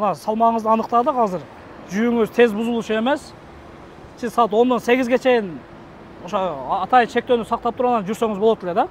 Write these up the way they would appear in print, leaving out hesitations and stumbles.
мына салмағыңызды анықтадық азыр. Жүйеңіз тез бузулушу эмес. Сиз саат 10-дан 8-ге чейин ошо атайын чектөөнү сактап турган жүрсөңүз болот эле да.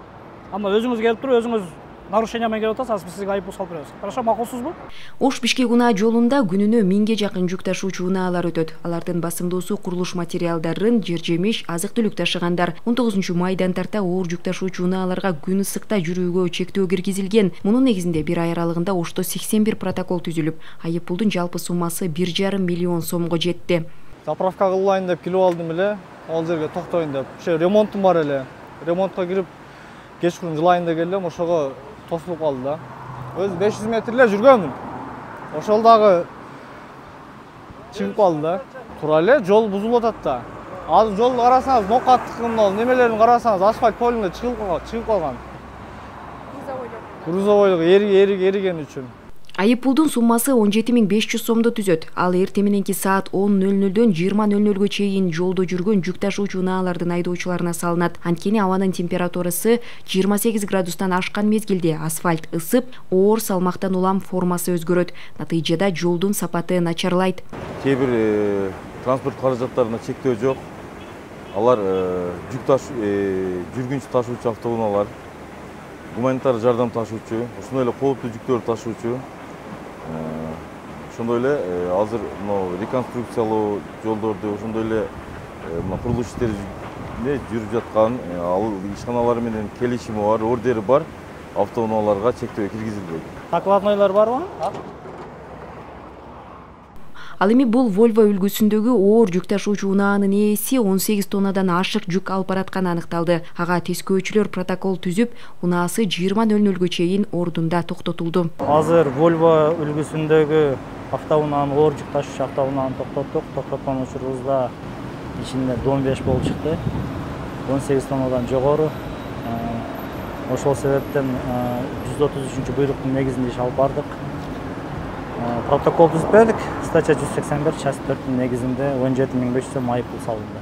Анда өзүңүз келип туруп, өзүңүз нарушение менен келип атасыз, биз сизге айыппул салып беребиз. Хорошо, макулсузбу? Ош-Бишкек унаа жолунда күнүнө 1000ге жакын жүк ташуучу унаалар өтөт. Алардын басымдуусу курулуш материалдарын, жер-жемиш, азык-түлүк ташыгандар. 19 майдан тарта оор жүк ташуучу унааларга күн ысыкта жүрүүгө чектөө киргизилген. Мунун негизинде бир ай аралыгында Ошто 81 протокол түзүлүп, айыппулдун жалпы суммасы 1,5 миллион сомго жетти. Заправка кылайын деп келип алдым эле, ал жерге токтойн деп. Ошо ремонтум бар эле. Ремонтко кирип, кечкурун жылайын деп келдим, ошого тосулуп калды да. Өз 500 метр эле жүргөнмүн. Ошол дагы чыгып калды да. Тура эле жол бузулуп атат да. Азыр жолду карасаңыз, нокаттыкын, немелерин карасаңыз, асфальт полинде чыгып калган. Грузовойлук эриген үчүн. Айыппулдун суммасы 17.500 сомду түзөт. Ал эртең мененки саат 10:00-дөн 20:00-га чейин жолдо жүргөн жүк ташуучу унаалардын айдоочуларына салынат. Анткени абанын температурасы 28 градустан ашкан мезгилде асфальт ысып, оор салмактан улам формасы өзгөрөт. Натыйжада жолдун сапаты начарлайт. Кээ бир транспорт каражаттарына чектөө жок. Алар жүргүнчү ташуучу автоунаалар, гуманитар жардам ташуучу, ошондой эле кооптуу жүктөрдү ташуучу. Ошондой эле азыр реконструкциялоо жолдорду, ошондой эле курулуш иштери жүрүп жаткан, ал ишканалар менен келишими бар, ордери бар автоунааларга чектөө киргизилбейт. Накладнойлор барбы? Ал эми бул Volvo үлгүсүндөгү оор жүк ташуучу унаанын ээси 18 тоннадан ашык жүк алып баратканы аныкталды. Ага тескөөчүлөр протокол түзүп, унаасы 20:00-га чейин ордунда токтотулду. Азыр Volvo үлгүсүндөгү автоунааны, оор жүк ташуучу автоунааны токтоттук. Токтоткон учурубузда ичинде 15 болуп чыкты. 18 тоннадан жогору. Ошол себептен 133-буйруктун негизинде иш алып бардык. Протокол түзүп бердик. Статья 181, часть 4-тün негизинде 17.500 сом айыппул салынды.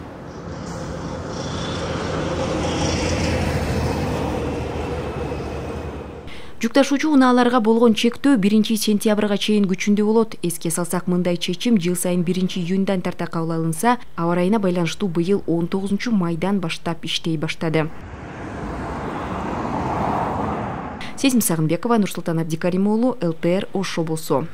Жүк ташуучу унааларга болгон чектөө 1-сентябрга чейин күчүндө болот. Эске салсак, мындай чечим жыл сайын 1-июндан тарта кабыл алынса, аба ырайына байланыштуу быйыл 19 майдан баштап иштей баштады. Сезим Сагынбекова, Нурсултан Абдикарим уулу, ЛТР, Ош облусу.